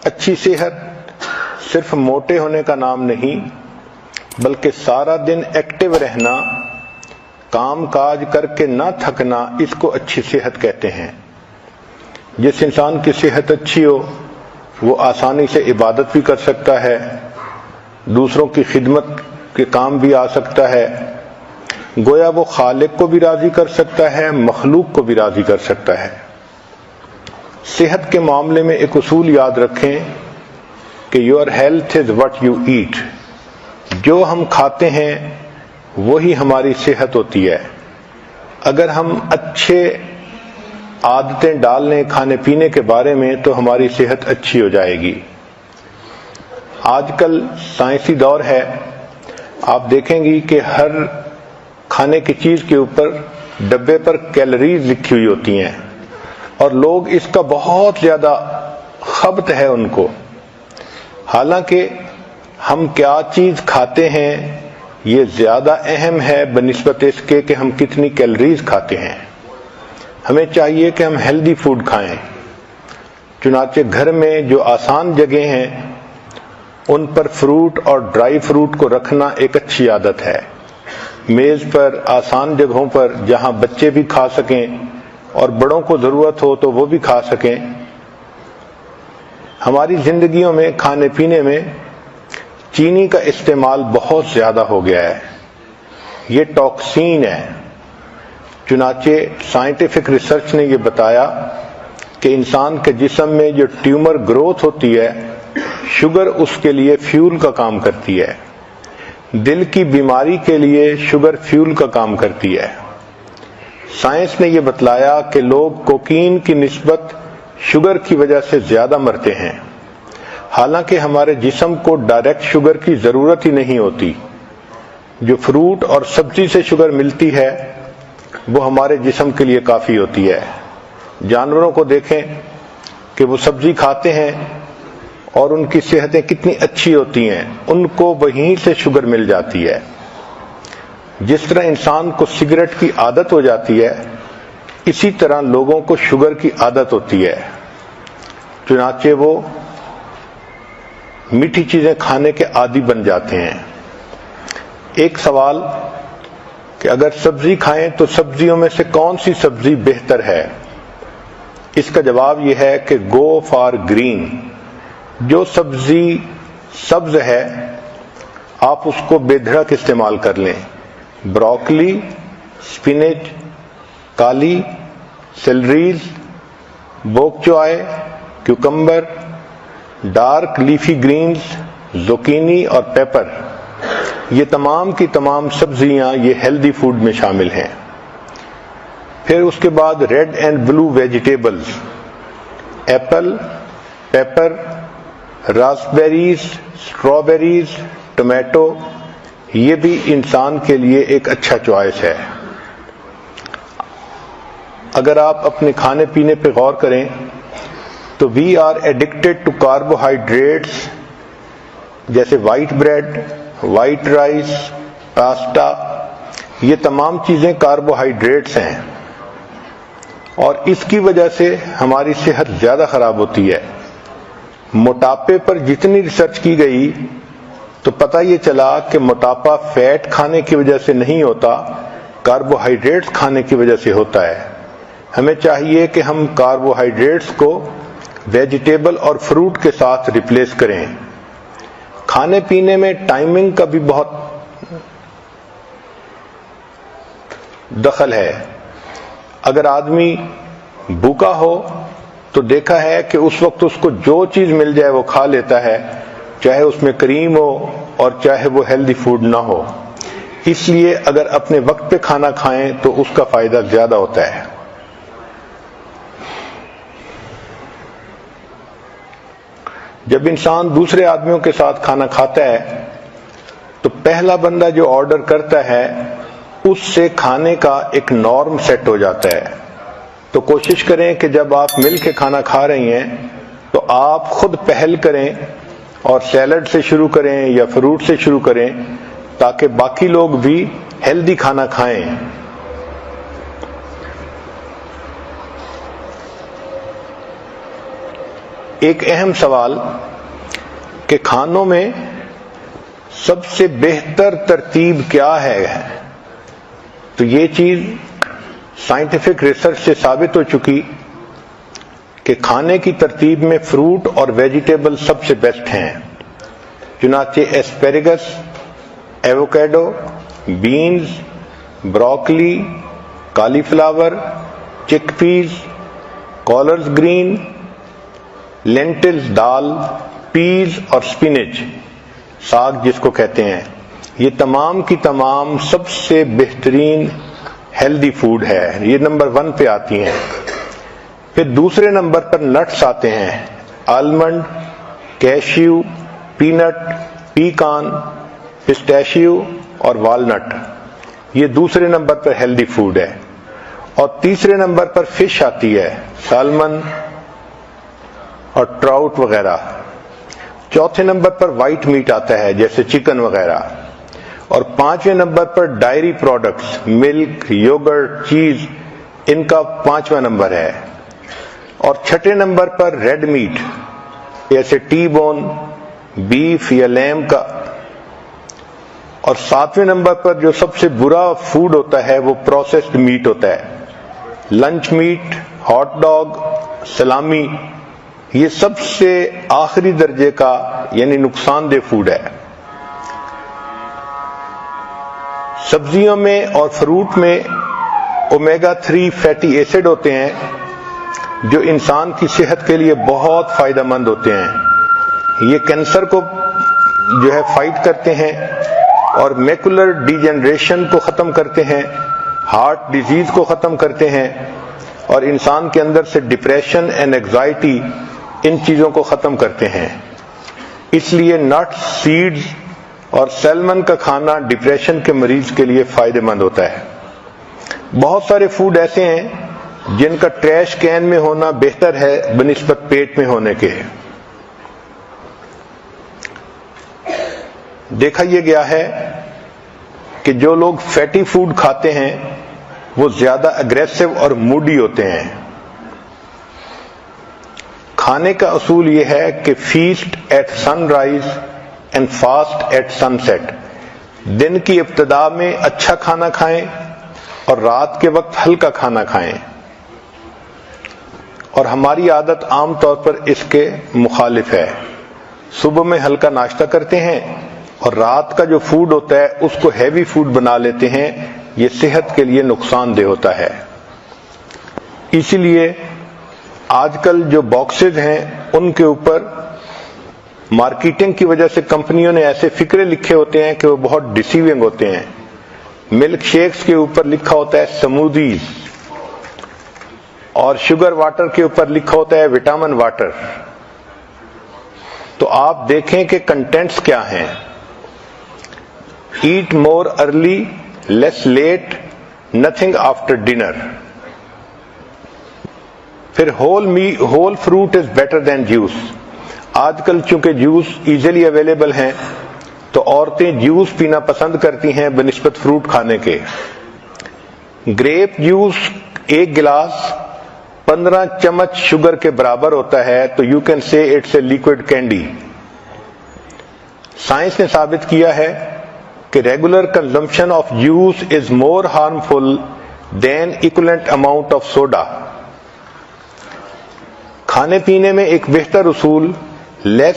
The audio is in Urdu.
اچھی صحت صرف موٹے ہونے کا نام نہیں، بلکہ سارا دن ایکٹیو رہنا، کام کاج کر کے نہ تھکنا، اس کو اچھی صحت کہتے ہیں۔ جس انسان کی صحت اچھی ہو وہ آسانی سے عبادت بھی کر سکتا ہے، دوسروں کی خدمت کے کام بھی آ سکتا ہے، گویا وہ خالق کو بھی راضی کر سکتا ہے، مخلوق کو بھی راضی کر سکتا ہے۔ صحت کے معاملے میں ایک اصول یاد رکھیں کہ your health is what you eat, جو ہم کھاتے ہیں وہی ہماری صحت ہوتی ہے۔ اگر ہم اچھے عادتیں ڈال لیں کھانے پینے کے بارے میں تو ہماری صحت اچھی ہو جائے گی۔ آج کل سائنسی دور ہے، آپ دیکھیں گی کہ ہر کھانے کی چیز کے اوپر ڈبے پر کیلوریز لکھی ہوئی ہوتی ہیں، اور لوگ اس کا بہت زیادہ خبط ہے ان کو۔ حالانکہ ہم کیا چیز کھاتے ہیں یہ زیادہ اہم ہے بنسبت اس کے کہ ہم کتنی کیلوریز کھاتے ہیں۔ ہمیں چاہیے کہ ہم ہیلدی فوڈ کھائیں، چنانچہ گھر میں جو آسان جگہیں ہیں ان پر فروٹ اور ڈرائی فروٹ کو رکھنا ایک اچھی عادت ہے۔ میز پر آسان جگہوں پر جہاں بچے بھی کھا سکیں اور بڑوں کو ضرورت ہو تو وہ بھی کھا سکیں۔ ہماری زندگیوں میں کھانے پینے میں چینی کا استعمال بہت زیادہ ہو گیا ہے، یہ ٹاکسین ہے۔ چنانچہ سائنٹیفک ریسرچ نے یہ بتایا کہ انسان کے جسم میں جو ٹیومر گروتھ ہوتی ہے، شوگر اس کے لیے فیول کا کام کرتی ہے۔ دل کی بیماری کے لیے شوگر فیول کا کام کرتی ہے۔ سائنس نے یہ بتلایا کہ لوگ کوکین کی نسبت شوگر کی وجہ سے زیادہ مرتے ہیں، حالانکہ ہمارے جسم کو ڈائریکٹ شوگر کی ضرورت ہی نہیں ہوتی۔ جو فروٹ اور سبزی سے شوگر ملتی ہے وہ ہمارے جسم کے لیے کافی ہوتی ہے۔ جانوروں کو دیکھیں کہ وہ سبزی کھاتے ہیں اور ان کی صحتیں کتنی اچھی ہوتی ہیں، ان کو وہیں سے شوگر مل جاتی ہے۔ جس طرح انسان کو سگریٹ کی عادت ہو جاتی ہے، اسی طرح لوگوں کو شوگر کی عادت ہوتی ہے، چنانچہ وہ میٹھی چیزیں کھانے کے عادی بن جاتے ہیں۔ ایک سوال کہ اگر سبزی کھائیں تو سبزیوں میں سے کون سی سبزی بہتر ہے؟ اس کا جواب یہ ہے کہ گو فار گرین۔ جو سبزی سبز ہے آپ اس کو بے دھڑک استعمال کر لیں۔ بروکلی، سپینچ، کالی، سیلریز، بوک چوائے، کیوکمبر، ڈارک لیفی گرینز، زوکینی اور پیپر، یہ تمام کی تمام سبزیاں یہ ہیلدی فوڈ میں شامل ہیں۔ پھر اس کے بعد red and blue vegetables, apple, pepper, raspberries, strawberries, tomato, یہ بھی انسان کے لیے ایک اچھا چوائس ہے۔ اگر آپ اپنے کھانے پینے پہ غور کریں تو we are addicted to carbohydrates, جیسے white bread, white rice, pasta, یہ تمام چیزیں کاربوہائیڈریٹس ہیں، اور اس کی وجہ سے ہماری صحت زیادہ خراب ہوتی ہے۔ موٹاپے پر جتنی ریسرچ کی گئی تو پتہ یہ چلا کہ موٹاپا فیٹ کھانے کی وجہ سے نہیں ہوتا، کاربوہائیڈریٹس کھانے کی وجہ سے ہوتا ہے۔ ہمیں چاہیے کہ ہم کاربوہائیڈریٹس کو ویجیٹیبل اور فروٹ کے ساتھ ریپلیس کریں۔ کھانے پینے میں ٹائمنگ کا بھی بہت دخل ہے۔ اگر آدمی بھوکا ہو تو دیکھا ہے کہ اس وقت اس کو جو چیز مل جائے وہ کھا لیتا ہے، چاہے اس میں کریم ہو اور چاہے وہ ہیلدی فوڈ نہ ہو۔ اس لیے اگر اپنے وقت پہ کھانا کھائیں تو اس کا فائدہ زیادہ ہوتا ہے۔ جب انسان دوسرے آدمیوں کے ساتھ کھانا کھاتا ہے تو پہلا بندہ جو آرڈر کرتا ہے اس سے کھانے کا ایک نارم سیٹ ہو جاتا ہے۔ تو کوشش کریں کہ جب آپ مل کے کھانا کھا رہی ہیں تو آپ خود پہل کریں اور سیلڈ سے شروع کریں یا فروٹ سے شروع کریں تاکہ باقی لوگ بھی ہیلدی کھانا کھائیں۔ ایک اہم سوال کہ کھانوں میں سب سے بہتر ترتیب کیا ہے، تو یہ چیز سائنٹیفک ریسرچ سے ثابت ہو چکی کہ کھانے کی ترتیب میں فروٹ اور ویجیٹیبل سب سے بیسٹ ہیں۔ چنانچہ ایسپیریگس، ایووکیڈو، بینز، بروکلی، کالی فلاور، چک پیز، کالرز گرین، لینٹلز دال، پیز اور سپینچ ساگ جس کو کہتے ہیں، یہ تمام کی تمام سب سے بہترین ہیلدی فوڈ ہے، یہ نمبر 1 پہ آتی ہیں۔ پھر دوسرے نمبر پر نٹس آتے ہیں، آلمنڈ، کیشیو، پینٹ، پیکان، پسٹیشیو اور والنٹ، یہ دوسرے نمبر پر ہیلدی فوڈ ہے۔ اور تیسرے نمبر پر فش آتی ہے، سالمن اور ٹراؤٹ وغیرہ۔ چوتھے نمبر پر وائٹ میٹ آتا ہے جیسے چکن وغیرہ، اور 5ویں نمبر پر ڈائری پروڈکٹس، ملک، یوگرٹ، چیز، ان کا 5واں نمبر ہے۔ اور 6 نمبر پر ریڈ میٹ جیسے ٹی بون، بیف یا لیم کا۔ اور 7ویں نمبر پر جو سب سے برا فوڈ ہوتا ہے وہ پروسیسڈ میٹ ہوتا ہے، لنچ میٹ، ہاٹ ڈاگ، سلامی، یہ سب سے آخری درجے کا یعنی نقصان دہ فوڈ ہے۔ سبزیوں میں اور فروٹ میں اومیگا 3 فیٹی ایسڈ ہوتے ہیں جو انسان کی صحت کے لیے بہت فائدہ مند ہوتے ہیں۔ یہ کینسر کو جو ہے فائٹ کرتے ہیں اور میکولر ڈی جنریشن کو ختم کرتے ہیں، ہارٹ ڈیزیز کو ختم کرتے ہیں، اور انسان کے اندر سے ڈپریشن اینڈ اینگزائٹی، ان چیزوں کو ختم کرتے ہیں۔ اس لیے نٹس، سیڈز اور سیلمن کا کھانا ڈپریشن کے مریض کے لیے فائدہ مند ہوتا ہے۔ بہت سارے فوڈ ایسے ہیں جن کا ٹریش کین میں ہونا بہتر ہے بنسبت پیٹ میں ہونے کے۔ دیکھا یہ گیا ہے کہ جو لوگ فیٹی فوڈ کھاتے ہیں وہ زیادہ اگریسو اور موڈی ہوتے ہیں۔ کھانے کا اصول یہ ہے کہ feast at sunrise and fast at sunset, دن کی ابتدا میں اچھا کھانا کھائیں اور رات کے وقت ہلکا کھانا کھائیں، اور ہماری عادت عام طور پر اس کے مخالف ہے۔ صبح میں ہلکا ناشتہ کرتے ہیں اور رات کا جو فوڈ ہوتا ہے اس کو ہیوی فوڈ بنا لیتے ہیں، یہ صحت کے لیے نقصان دہ ہوتا ہے۔ اسی لیے آج کل جو باکسز ہیں ان کے اوپر مارکیٹنگ کی وجہ سے کمپنیوں نے ایسے فکرے لکھے ہوتے ہیں کہ وہ بہت ڈیسیونگ ہوتے ہیں۔ ملک شیکس کے اوپر لکھا ہوتا ہے سمودیز، اور شوگر واٹر کے اوپر لکھا ہوتا ہے وٹامن واٹر۔ تو آپ دیکھیں کہ کنٹینٹس کیا ہیں۔ Eat more early, less late, nothing after dinner. پھر whole fruit is better than juice. آج کل چونکہ جوس ایزیلی اویلیبل ہیں تو عورتیں جوس پینا پسند کرتی ہیں بنسبت فروٹ کھانے کے۔ گریپ جوس 1 گلاس 15 چمچ شوگر کے برابر ہوتا ہے، تو you can say it's a liquid candy. Science نے ثابت کیا ہے کہ regular consumption of juice is more harmful than equivalent amount of soda. کھانے پینے میں ایک بہتر اصول لیس